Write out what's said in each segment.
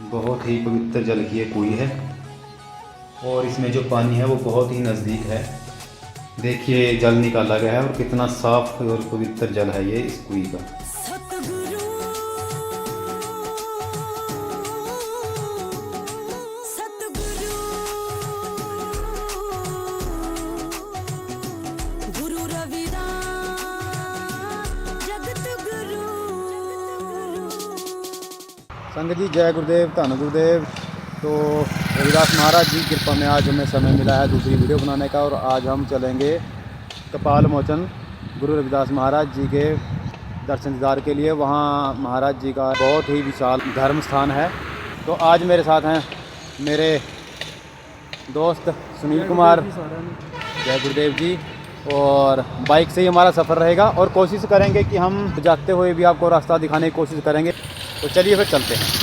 बहुत ही पवित्र जल की ये कुएं है और इसमें जो पानी है वो बहुत ही नज़दीक है। देखिए जल निकाला गया है और कितना साफ और पवित्र जल है ये इस कुएं का। सतगुरु सतगुरु गुरु रविदास जगत गुरु। संगत जी जय गुरुदेव, धन गुरुदेव। तो रविदास महाराज जी की कृपा में आज हमें समय मिला है दूसरी वीडियो बनाने का, और आज हम चलेंगे कपाल मोचन गुरु रविदास महाराज जी के दर्शन दीदार के लिए। वहाँ महाराज जी का बहुत ही विशाल धर्म स्थान है। तो आज मेरे साथ हैं मेरे दोस्त सुनील कुमार, जय गुरुदेव जी। और बाइक से ही हमारा सफ़र रहेगा और कोशिश करेंगे कि हम जाते हुए भी आपको रास्ता दिखाने की कोशिश करेंगे। तो चलिए फिर चलते हैं।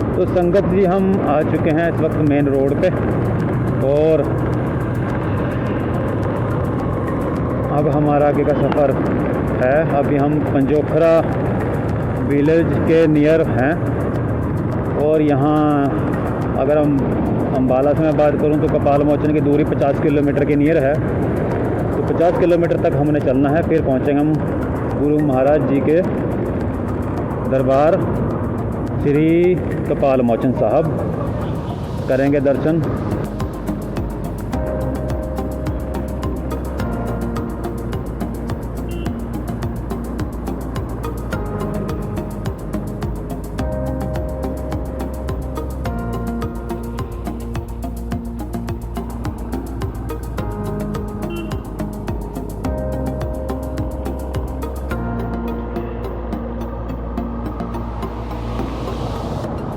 तो संगत जी हम आ चुके हैं इस वक्त मेन रोड पे, और अब हमारा आगे का सफ़र है। अभी हम पंजोखरा विलेज के नियर हैं, और यहाँ अगर हम अम्बाला से मैं बात करूँ तो कपाल मोचन की दूरी 50 किलोमीटर के नियर है। तो 50 किलोमीटर तक हमने चलना है, फिर पहुँचेंगे हम गुरु महाराज जी के दरबार श्री कपाल मोचन साहब, करेंगे दर्शन।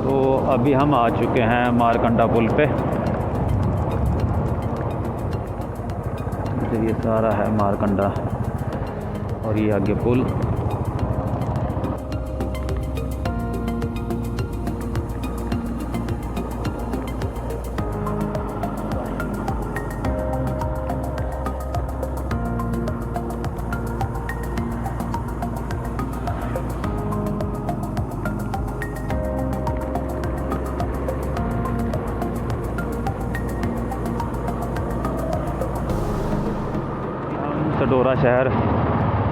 तो अभी हम आ चुके हैं मारकंडा पुल पे। तो ये सारा है मारकंडा और ये आगे पुल। सडोरा शहर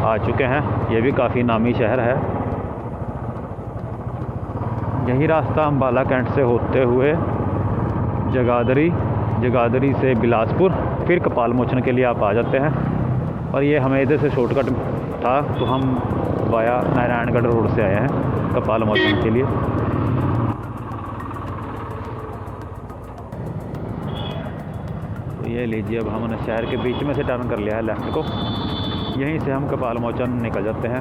आ चुके हैं, ये भी काफ़ी नामी शहर है। यही रास्ता अम्बाला कैंट से होते हुए जगाधरी से बिलासपुर, फिर कपाल मोचन के लिए आप आ जाते हैं। और ये हमें इधर से शॉर्टकट था, तो हम वाया नारायणगढ़ रोड से आए हैं कपाल मोचन के लिए। ये लीजिए, अब हमने शहर के बीच में से टर्न कर लिया है लेफ़्ट को। यहीं से हम कपाल मोचन निकल जाते हैं।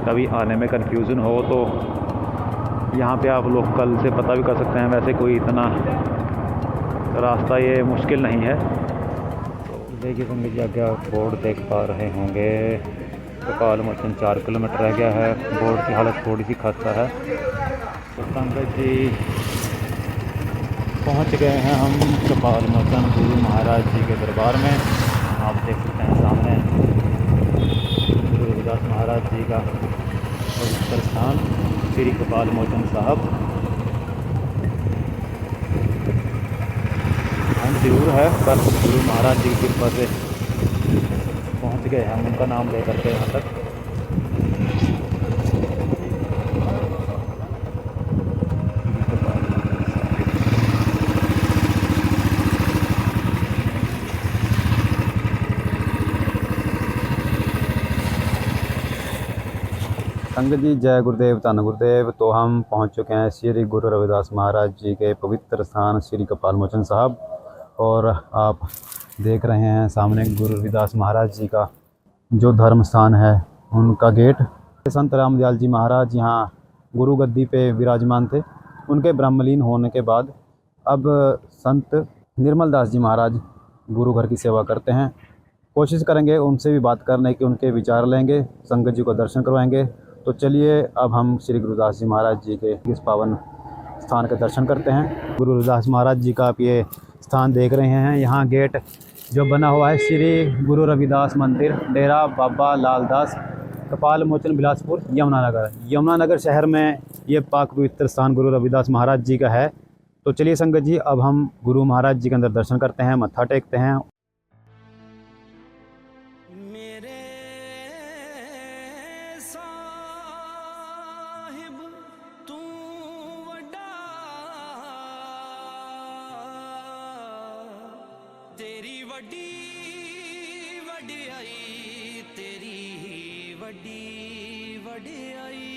कभी आने में कन्फ्यूज़न हो तो यहाँ पे आप लोकल से पता भी कर सकते हैं। वैसे कोई इतना रास्ता ये मुश्किल नहीं है। देखिए संगत जी, आगे आप बोर्ड देख पा रहे होंगे, कपाल मोचन 4 किलोमीटर रह गया है। बोर्ड की हालत थोड़ी सी खस्ता है। तो संगत जी पहुंच गए हैं हम कपाल मोचन गुरु महाराज जी के दरबार में। आप देख सकते हैं सामने गुरु रविदास महाराज जी का पवित्र स्थान श्री कपाल मोचन साहब। हम जरूर है, पर गुरु महाराज जी की कृपा से पहुंच गए हम उनका नाम लेकर के यहाँ तक। संगत जी जय गुरुदेव, धन गुरुदेव। तो हम पहुंच चुके हैं श्री गुरु रविदास महाराज जी के पवित्र स्थान श्री कपाल मोचन साहब, और आप देख रहे हैं सामने गुरु रविदास महाराज जी का जो धर्म स्थान है, उनका गेट। संत रामदयाल जी महाराज यहाँ गुरु गद्दी पे विराजमान थे। उनके ब्रह्मलीन होने के बाद अब संत निर्मल दास जी महाराज गुरु घर की सेवा करते हैं। कोशिश करेंगे उनसे भी बात करने की, उनके विचार लेंगे, संगत जी को दर्शन करवाएंगे। तो चलिए अब हम श्री गुरुदास जी महाराज जी के इस पावन स्थान के दर्शन करते हैं। गुरु रविदास महाराज जी का आप ये स्थान देख रहे हैं। यहाँ गेट जो बना हुआ है श्री गुरु रविदास मंदिर, डेरा बाबा लालदास, कपाल मोचन, बिलासपुर, यमुनानगर। यमुनानगर शहर में ये पाक पवित्र स्थान गुरु रविदास महाराज जी का है। तो चलिए संगत जी अब हम गुरु महाराज जी के अंदर दर्शन करते हैं, मत्था टेकते हैं। मेरे साहिब तू वड्डा, तेरी वड्डी वड्याई, तेरी वड्डी वड्याई।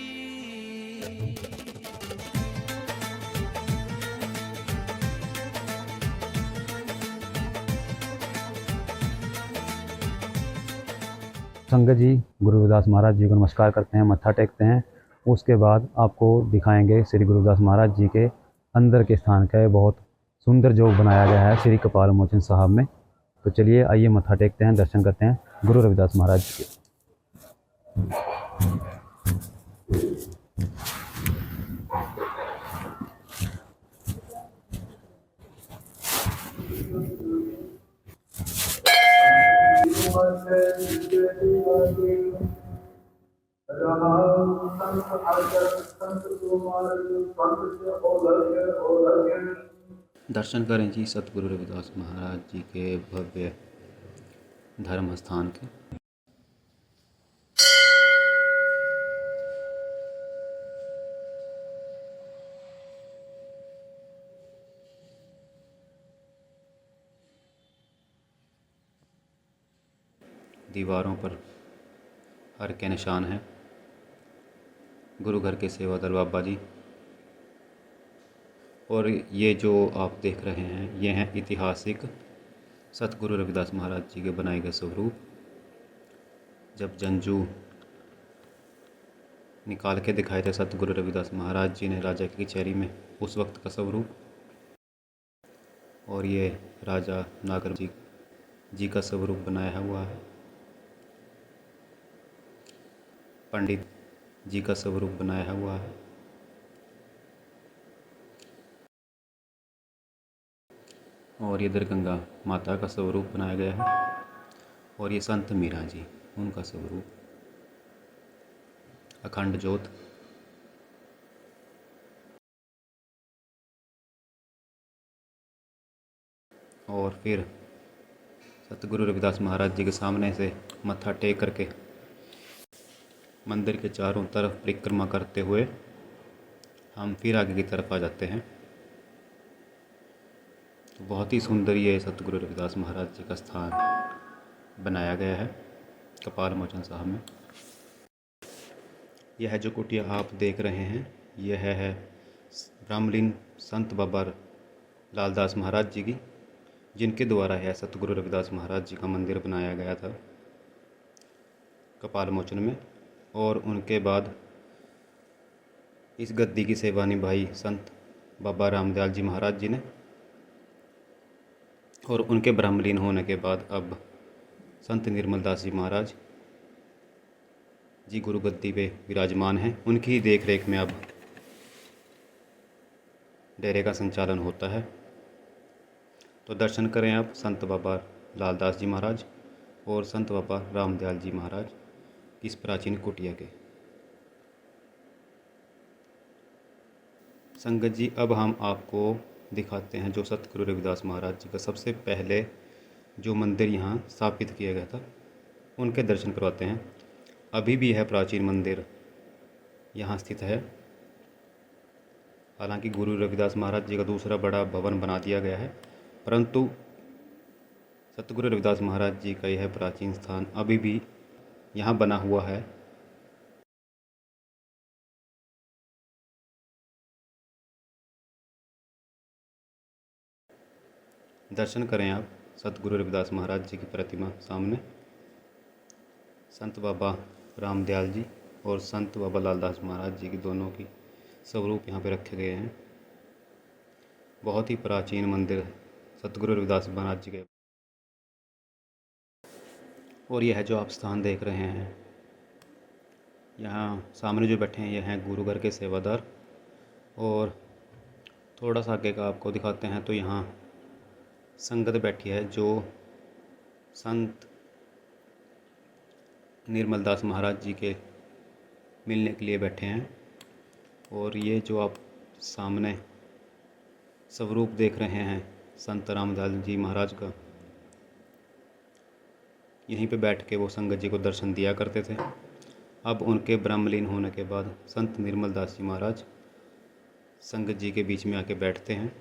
संगत जी गुरु रविदास महाराज जी को नमस्कार करते हैं, मत्था टेकते हैं। उसके बाद आपको दिखाएंगे श्री गुरु रविदास महाराज जी के अंदर के स्थान का बहुत सुंदर जो बनाया गया है श्री कपाल मोचन साहब में। तो चलिए आइए मत्था टेकते हैं, दर्शन करते हैं गुरु रविदास महाराज जी के। दर्शन करें जी सतगुरु रविदास महाराज जी के भव्य धर्म स्थान के। दीवारों पर हर के निशान हैं। गुरु घर के सेवादार बाबा जी। और ये जो आप देख रहे हैं ये हैं ऐतिहासिक सतगुरु रविदास महाराज जी के बनाए गए स्वरूप। जब जंजू निकाल के दिखाए थे सतगुरु रविदास महाराज जी ने राजा की कचहरी में, उस वक्त का स्वरूप। और ये राजा नागर जी का स्वरूप बनाया हुआ है। पंडित जी का स्वरूप बनाया हुआ है। और ये दरगंगा माता का स्वरूप बनाया गया है। और ये संत मीरा जी, उनका स्वरूप, अखंड ज्योत। और फिर सतगुरु रविदास महाराज जी के सामने से मत्था टेक करके मंदिर के चारों तरफ परिक्रमा करते हुए हम फिर आगे की तरफ आ जाते हैं। तो बहुत ही सुंदर ये सतगुरु रविदास महाराज जी का स्थान बनाया गया है कपाल मोचन साहब में। यह जो कुटिया आप देख रहे हैं यह है ब्रह्मलीन संत बाबा लालदास महाराज जी की, जिनके द्वारा है सतगुरु रविदास महाराज जी का मंदिर बनाया गया था कपाल मोचन में। और उनके बाद इस गद्दी की सेवा निभाई संत बाबा रामदयाल जी महाराज जी ने। और उनके ब्रह्मलीन होने के बाद अब संत निर्मल दास जी महाराज जी गुरु गद्दी पे विराजमान हैं। उनकी ही देख रेख में अब डेरे का संचालन होता है। तो दर्शन करें आप संत बाबा लालदास जी महाराज और संत बाबा रामदयाल जी महाराज इस प्राचीन कुटिया के। संगत जी अब हम आपको दिखाते हैं जो सतगुरु रविदास महाराज जी का सबसे पहले जो मंदिर यहाँ स्थापित किया गया था, उनके दर्शन करवाते हैं। अभी भी यह प्राचीन मंदिर यहाँ स्थित है। हालांकि गुरु रविदास महाराज जी का दूसरा बड़ा भवन बना दिया गया है, परंतु सतगुरु रविदास महाराज जी का यह प्राचीन स्थान अभी भी यहाँ बना हुआ है। दर्शन करें आप सतगुरु रविदास महाराज जी की प्रतिमा सामने। संत बाबा रामदयाल जी और संत बाबा लालदास महाराज जी की दोनों की स्वरूप यहाँ पे रखे गए हैं। बहुत ही प्राचीन मंदिर सतगुरु रविदास महाराज जी के। और यह जो आप स्थान देख रहे हैं, यहाँ सामने जो बैठे हैं ये हैं गुरु घर के सेवादार। और थोड़ा सा आगे का आपको दिखाते हैं तो यहाँ संगत बैठी है जो संत निर्मल दास महाराज जी के मिलने के लिए बैठे हैं। और ये जो आप सामने स्वरूप देख रहे हैं संत रामदास जी महाराज का, यहीं पे बैठ के वो संगत जी को दर्शन दिया करते थे। अब उनके ब्रह्मलीन होने के बाद संत निर्मल दास जी महाराज संगत जी के बीच में आके बैठते हैं।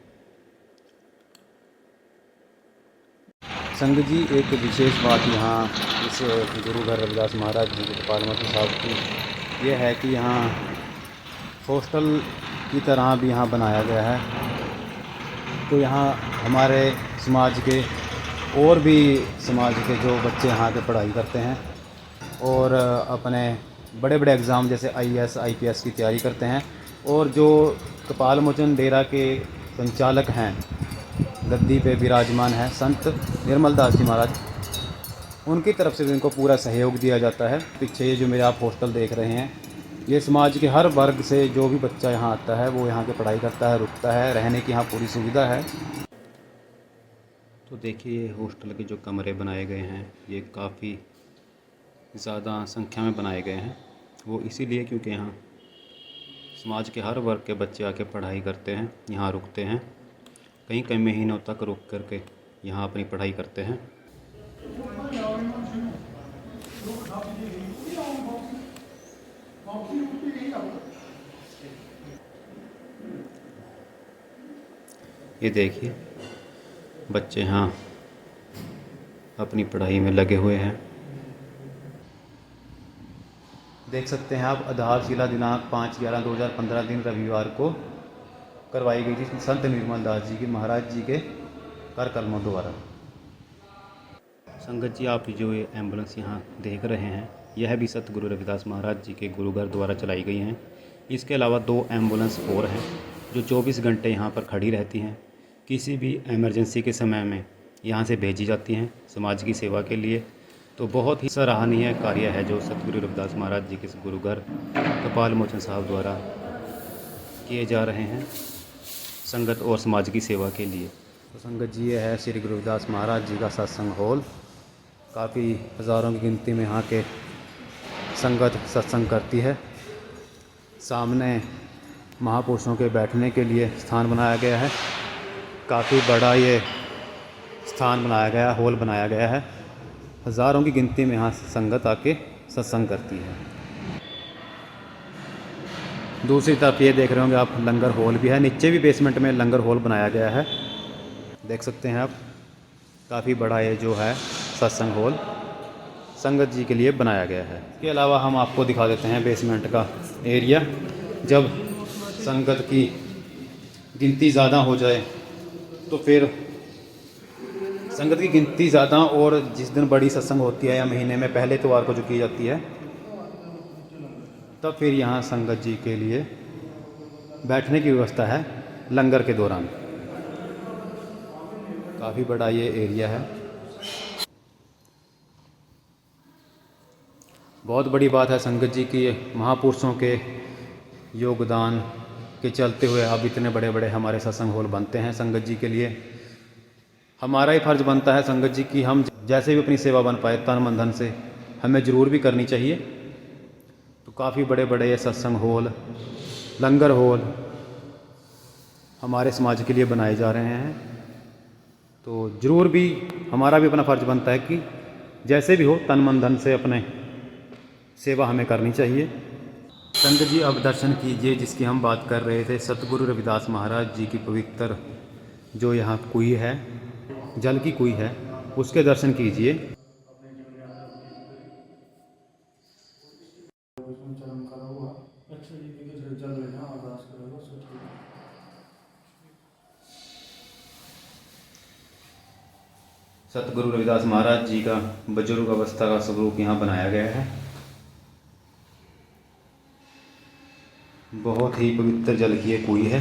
संगत जी, एक विशेष बात यहाँ इस गुरु घर रविदास महाराज जी के कपालमोचन साहब की ये है कि यहाँ हॉस्टल की तरह भी यहाँ बनाया गया है। तो यहाँ हमारे समाज के और भी समाज के जो बच्चे यहाँ पे पढ़ाई करते हैं और अपने बड़े बड़े एग्ज़ाम जैसे IAS IPS की तैयारी करते हैं, और जो कपालमोचन डेरा के संचालक हैं, गद्दी पे विराजमान है संत निर्मल दास जी महाराज, उनकी तरफ से भी इनको पूरा सहयोग दिया जाता है। पीछे ये जो मेरे आप हॉस्टल देख रहे हैं, ये समाज के हर वर्ग से जो भी बच्चा यहाँ आता है वो यहाँ के पढ़ाई करता है, रुकता है, रहने की यहाँ पूरी सुविधा है। तो देखिए हॉस्टल के जो कमरे बनाए गए हैं ये काफ़ी ज़्यादा संख्या में बनाए गए हैं। वो इसीलिए क्योंकि यहाँ समाज के हर वर्ग के बच्चे आके पढ़ाई करते हैं, यहाँ रुकते हैं, कई कई महीनों तक रुक करके यहाँ अपनी पढ़ाई करते हैं। ये देखिए बच्चे यहाँ अपनी पढ़ाई में लगे हुए हैं। देख सकते हैं आप, आधारशिला दिनांक 5/11/2015 दिन रविवार को करवाई गई थी संत निर्मल दास जी की महाराज जी के कर कलमों द्वारा। संगत जी, आप जो ये एम्बुलेंस यहाँ देख रहे हैं यह भी सतगुरु रविदास महाराज जी के गुरु घर द्वारा चलाई गई हैं। इसके अलावा 2 एम्बुलेंस और हैं जो 24 घंटे यहाँ पर खड़ी रहती हैं। किसी भी इमरजेंसी के समय में यहाँ से भेजी जाती हैं समाज की सेवा के लिए। तो बहुत ही सराहनीय कार्य है जो सतगुरु रविदास महाराज जी के गुरु घर कपालमोचन साहब द्वारा किए जा रहे हैं संगत और समाज की सेवा के लिए। तो संगत जी, ये है श्री गुरु रविदास महाराज जी का सत्संग हॉल। काफ़ी हज़ारों की गिनती में यहाँ के संगत सत्संग करती है। सामने महापुरुषों के बैठने के लिए स्थान बनाया गया है। काफ़ी बड़ा ये स्थान बनाया गया, हॉल बनाया गया है। हज़ारों की गिनती में यहाँ संगत आके सत्संग करती है। दूसरी तरफ ये देख रहे होंगे आप, लंगर हॉल भी है। नीचे भी बेसमेंट में लंगर हॉल बनाया गया है, देख सकते हैं आप। काफ़ी बड़ा ये जो है सत्संग हॉल संगत जी के लिए बनाया गया है। इसके अलावा हम आपको दिखा देते हैं बेसमेंट का एरिया। जब संगत की गिनती ज़्यादा हो जाए तो फिर संगत की गिनती ज़्यादा, और जिस दिन बड़ी सत्संग होती है या महीने में पहले इतवार को जो की जाती है, तब फिर यहाँ संगत जी के लिए बैठने की व्यवस्था है लंगर के दौरान। काफ़ी बड़ा ये एरिया है। बहुत बड़ी बात है संगत जी की महापुरुषों के योगदान के चलते हुए अब इतने बड़े बड़े हमारे सत्संग हॉल बनते हैं संगत जी के लिए। हमारा ही फर्ज बनता है संगत जी की हम जैसे भी अपनी सेवा बन पाए तन मन धन से हमें ज़रूर भी करनी चाहिए। तो काफ़ी बड़े बड़े ये सत्संग हॉल, लंगर हॉल हमारे समाज के लिए बनाए जा रहे हैं। तो ज़रूर भी हमारा भी अपना फ़र्ज बनता है कि जैसे भी हो तन मन धन से अपने सेवा हमें करनी चाहिए। संगत जी, अब दर्शन कीजिए जिसकी हम बात कर रहे थे, सतगुरु रविदास महाराज जी की पवित्र जो यहाँ कुई है, जल की कुई है, उसके दर्शन कीजिए। सतगुरु रविदास महाराज जी का बुजुर्ग अवस्था का स्वरूप यहाँ बनाया गया है। बहुत ही पवित्र जल की ये कुई है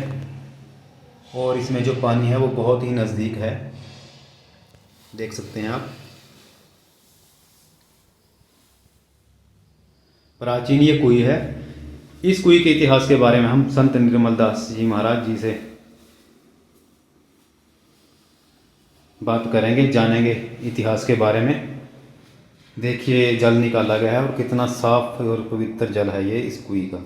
और इसमें जो पानी है वो बहुत ही नज़दीक है, देख सकते हैं आप। प्राचीन ये कुई है। इस कुई के इतिहास के बारे में हम संत निर्मल दास जी महाराज जी से बात करेंगे, जानेंगे इतिहास के बारे में। देखिए जल निकाला गया है और कितना साफ और पवित्र जल है ये इस कुई का।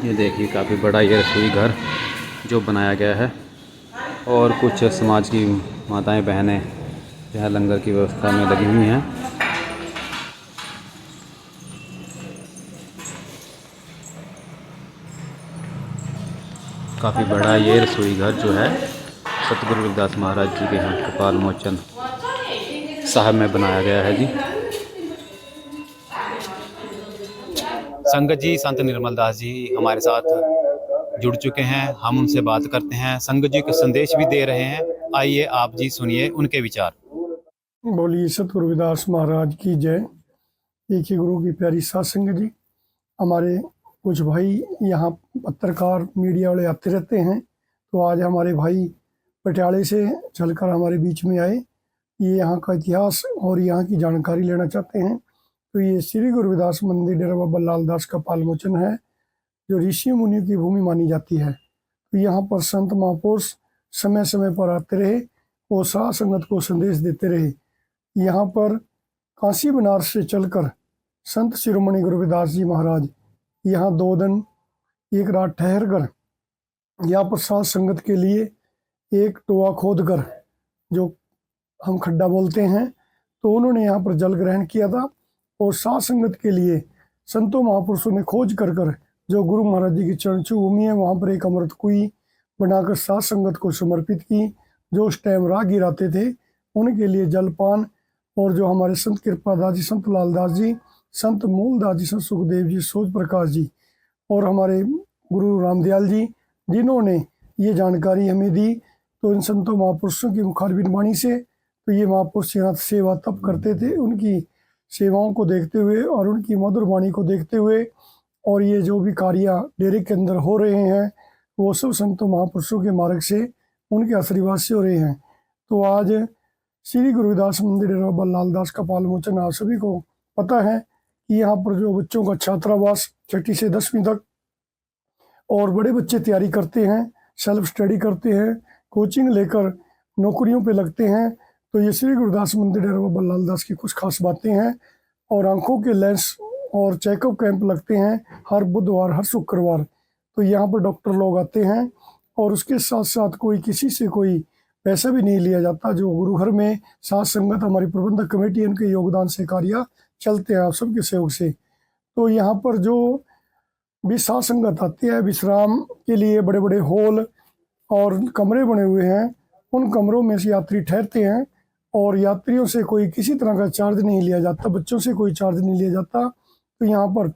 ये देखिए काफ़ी बड़ा ये रसोई घर जो बनाया गया है और कुछ समाज की माताएं बहनें यहाँ लंगर की व्यवस्था में लगी हुई हैं। काफ़ी बड़ा ये रसोई घर जो है सतगुरु रविदास महाराज जी के यहाँ कपाल मोचन साहब में बनाया गया है जी। संगत जी संत निर्मल दास जी हमारे साथ जुड़ चुके हैं, हम उनसे बात करते हैं। संगत जी को संदेश भी दे रहे हैं, आइए आप जी सुनिए उनके विचार। बोलिए सतगुरु रविदास महाराज की जय। एक ही गुरु की प्यारी साध संगत जी, हमारे कुछ भाई यहाँ पत्रकार मीडिया वाले आते रहते हैं, तो आज हमारे भाई पटियाले से चलकर हमारे बीच में आए। ये यहाँ का इतिहास और यहाँ की जानकारी लेना चाहते हैं। तो ये श्री गुरु रविदास मंदिर डेरा बाबा लाल दास का कपाल मोचन है, जो ऋषि मुनियों की भूमि मानी जाती है। तो यहाँ पर संत महापुरुष समय समय पर आते रहे और साध संगत को संदेश देते रहे। यहाँ पर काशी बनारस से चलकर संत शिरोमणि गुरु रविदास जी महाराज यहाँ 2 दिन 1 रात ठहर कर यहाँ पर साध संगत के लिए एक टोआ खोद कर, जो हम खड्डा बोलते हैं, तो उन्होंने यहाँ पर जल ग्रहण किया था। और साध संगत के लिए संतों महापुरुषों ने खोज कर जो गुरु महाराज जी की चरणछू भूमि है, वहाँ पर एक अमृत कुई बनाकर साध संगत को समर्पित की। जो उस टाइम राह गिराते थे उनके लिए जलपान, और जो हमारे संत कृपादास जी, संत लालदास जी, संत मूलदास जी, संत सुखदेव जी, सोज प्रकाश जी और हमारे गुरु रामदयाल जी, जिन्होंने ये जानकारी हमें दी, तो इन संतों महापुरुषों की मुखारबिन वाणी से तो ये महापुरुष यहाँ सेवा तब करते थे। उनकी सेवाओं को देखते हुए और उनकी मधुर वाणी को देखते हुए, और ये जो भी कार्य डेरे के अंदर हो रहे हैं वो सब संतों महापुरुषों के मार्ग से, उनके आशीर्वाद से हो रहे हैं। तो आज श्री गुरु रविदास मंदिर डेरा बाबा लाल दास का कपाल मोचन, आप सभी को पता है कि यहाँ पर जो बच्चों का छात्रावास 6ठी से 10वीं तक और बड़े बच्चे तैयारी करते हैं, सेल्फ स्टडी करते हैं, कोचिंग लेकर नौकरियों पे लगते हैं। तो ये श्री गुरुदास मंदिर डेरा बाबा लाल दास की कुछ खास बातें हैं। और आंखों के लेंस और चेकअप कैंप लगते हैं हर बुधवार, हर शुक्रवार। तो यहाँ पर डॉक्टर लोग आते हैं और उसके साथ साथ कोई किसी से कोई पैसा भी नहीं लिया जाता। जो गुरु घर में साध संगत, हमारी प्रबंधक कमेटी, इनके योगदान से कार्य चलते हैं, आप सबके सहयोग से। तो यहाँ पर जो भी साध संगत आती है, विश्राम के लिए बड़े बड़े हॉल और कमरे बने हुए हैं, उन कमरों में से यात्री ठहरते हैं और यात्रियों से कोई किसी तरह का चार्ज नहीं लिया जाता, बच्चों से कोई चार्ज नहीं लिया जाता। तो यहाँ पर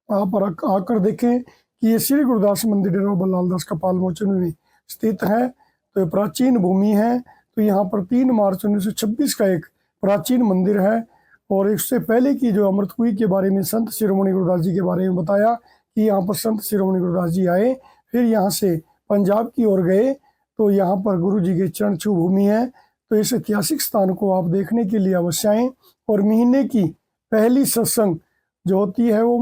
आप आकर देखें कि ये श्री गुरुदास मंदिर डेरा बाबा लाल दास कपाल मोचन में स्थित है। तो ये प्राचीन भूमि है। तो यहाँ पर 3 मार्च 1926 का एक प्राचीन मंदिर है। और इससे पहले की जो अमृत कुई के बारे में संत शिरोमणि गुरुदास जी के बारे में बताया कि यहाँ पर संत शिरोमणि गुरुदास जी आए, फिर यहाँ से पंजाब की ओर गए। तो यहाँ पर गुरु जी के चरण छू भूमि है। तो इस ऐतिहासिक स्थान को आप देखने के लिए अवश्य आएं। और महीने की पहली सत्संग जो होती है वो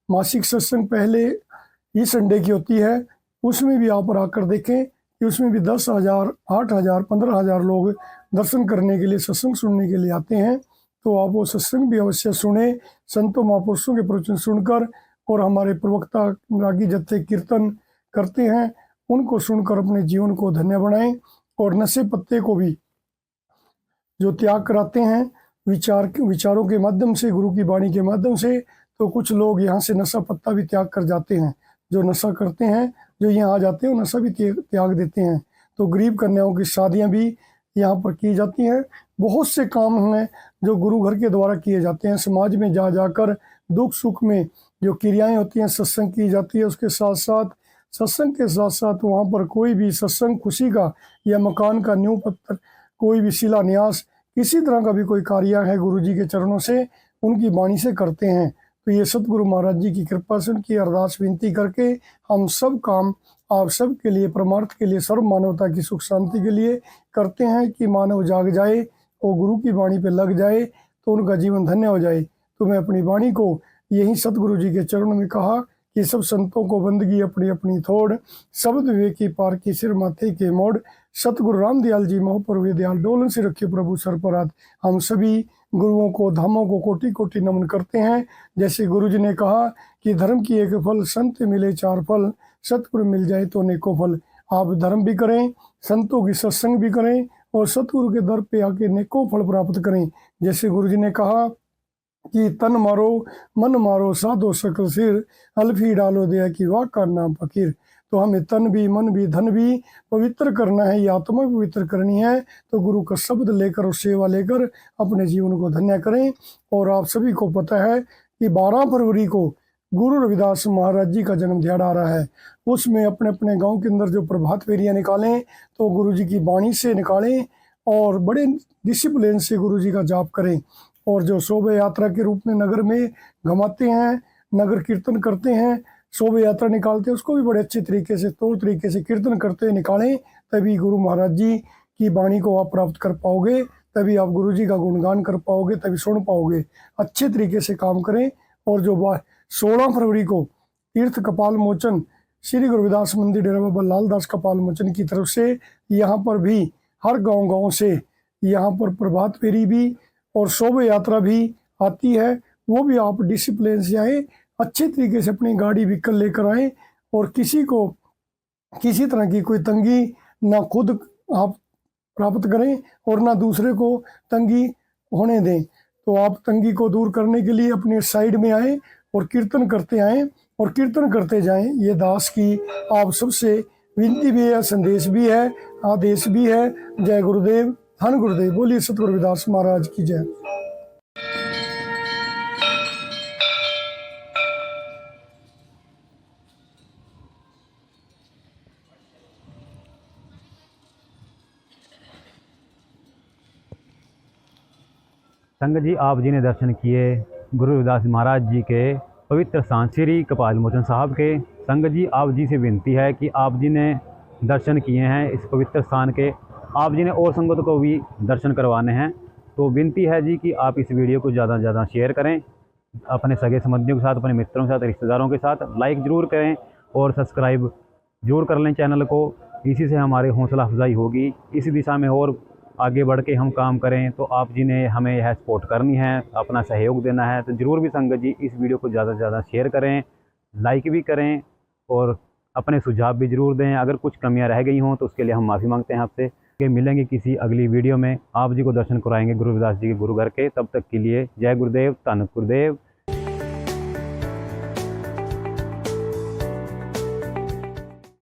मासिक सत्संग पहले ही संडे की होती है, उसमें भी आप आकर देखें कि उसमें भी 10,000, 8,000, 15,000 लोग दर्शन करने के लिए, सत्संग सुनने के लिए आते हैं। तो आप वो सत्संग भी अवश्य सुने, संतों महापुरुषों के प्रवचन सुनकर। और हमारे प्रवक्ता रागी जत्थे कीर्तन करते हैं, उनको सुनकर अपने जीवन को धन्य बनाएं। और नशे पत्ते को भी जो त्याग कराते हैं विचारों के माध्यम से, गुरु की वाणी के माध्यम से। तो कुछ लोग यहाँ से नशा पत्ता भी त्याग कर जाते हैं, जो नशा करते हैं, जो यहाँ आ जाते हैं वो नशा भी त्याग देते हैं। तो गरीब कन्याओं की शादियाँ भी यहाँ पर की जाती हैं। बहुत से काम हैं जो गुरु घर के द्वारा किए जाते हैं। समाज में जा जाकर दुख सुख में जो क्रियाएं होती हैं, सत्संग की जाती है। उसके साथ साथ सत्संग के साथ साथ वहाँ पर कोई भी सत्संग खुशी का या मकान का नींव पत्थर, कोई भी शिलान्यास, किसी तरह का भी कोई कार्य है गुरु जी के चरणों से, उनकी वाणी से करते हैं। तो ये सतगुरु महाराज जी की कृपा से उनकी अरदास विनती करके हम सब काम आप सब के लिए, परमार्थ के लिए, सर्व मानवता की सुख शांति के लिए करते हैं कि मानव जाग जाए और गुरु की वाणी पे लग जाए तो उनका जीवन धन्य हो जाए। तो मैं अपनी वाणी को यही सतगुरु जी के चरणों में कहा कि सब संतों को बंदगी अपनी अपनी थोड़, शब्द विवेक की पार की सिर माथे के मोड़, सतगुरु रामदयाल जी मोह पर हुए दयाल, डोलन से रखे प्रभु सर पर हाथ। हम सभी गुरुओं को, धामों को कोटि कोटि नमन करते हैं। जैसे गुरु जी ने कहा कि धर्म की एक फल, संत मिले चार फल, सतगुरु मिल जाए तो अनेकों फल। आप धर्म भी करें, संतों की सत्संग भी करें और सतगुरु के दर पे आके अनेकों फल प्राप्त करें। जैसे गुरु जी ने कहा कि तन मारो मन मारो साधो सकल सिर, अल्फी डालो दया की वाह का नाम फकीर। तो हमें तन भी, मन भी, धन भी पवित्र करना है, ये आत्मा भी पवित्र करनी है। तो गुरु का शब्द लेकर और सेवा लेकर अपने जीवन को धन्य करें। और आप सभी को पता है कि 12 फरवरी को गुरु रविदास महाराज जी का जन्म दिहाड़ा आ रहा है। उसमें अपने अपने गांव के अंदर जो प्रभात फेरियां निकालें तो गुरु जी की वाणी से निकालें और बड़े डिसिप्लिन से गुरु जी का जाप करें। और जो शोभा यात्रा के रूप में नगर में घुमाते हैं, नगर कीर्तन करते हैं, शोभा यात्रा निकालते हैं, उसको भी बड़े अच्छे तरीके से, तौर तरीके से कीर्तन करते निकालें। तभी गुरु महाराज जी की वाणी को आप प्राप्त कर पाओगे, तभी आप गुरु जी का गुणगान कर पाओगे, तभी सुन पाओगे। अच्छे तरीके से काम करें। और जो 16 फरवरी को तीर्थ कपाल मोचन श्री गुरु रविदास मंदिर डेरा बाबा लालदास कपाल मोचन की तरफ से यहाँ पर भी हर गांव से यहाँ पर प्रभात फेरी भी और शोभा यात्रा भी आती है। वो भी आप डिसिप्लिन से आए, अच्छे तरीके से अपनी गाड़ी व्हीकल लेकर आए और किसी को किसी तरह की कोई तंगी ना खुद आप प्राप्त करें और ना दूसरे को तंगी होने दें। तो आप तंगी को दूर करने के लिए अपने साइड में आए और कीर्तन करते आएँ और कीर्तन करते जाएं। ये दास की आप सबसे विनती भी है, संदेश भी है, आदेश भी है। जय गुरुदेव, धन गुरुदेव। बोलिए सतगुरु रविदास महाराज की जय। संगत जी, आप जी ने दर्शन किए गुरु रविदास महाराज जी के पवित्र स्थान श्री कपाल मोचन साहब के। संगत जी, आप जी से विनती है कि आप जी ने दर्शन किए हैं इस पवित्र स्थान के, आप जी ने और संगत को भी दर्शन करवाने हैं। तो विनती है जी कि आप इस वीडियो को ज़्यादा से ज़्यादा शेयर करें, अपने सगे संबंधियों के साथ, अपने मित्रों के साथ, रिश्तेदारों के साथ। लाइक ज़रूर करें और सब्सक्राइब जरूर कर लें चैनल को। इसी से हमारे हौसला अफजाई होगी, इसी दिशा में और आगे बढ़ के हम काम करें। तो आप जी ने हमें यह सपोर्ट करनी है, अपना सहयोग देना है। तो ज़रूर भी संगत जी इस वीडियो को ज़्यादा से ज़्यादा शेयर करें, लाइक भी करें और अपने सुझाव भी ज़रूर दें। अगर कुछ कमियां रह गई हों तो उसके लिए हम माफ़ी मांगते हैं आपसे। कि मिलेंगे किसी अगली वीडियो में, आप जी को दर्शन कराएंगे गुरु रविदास जी के गुरु घर के। तब तक के लिए जय गुरुदेव, धन गुरुदेव।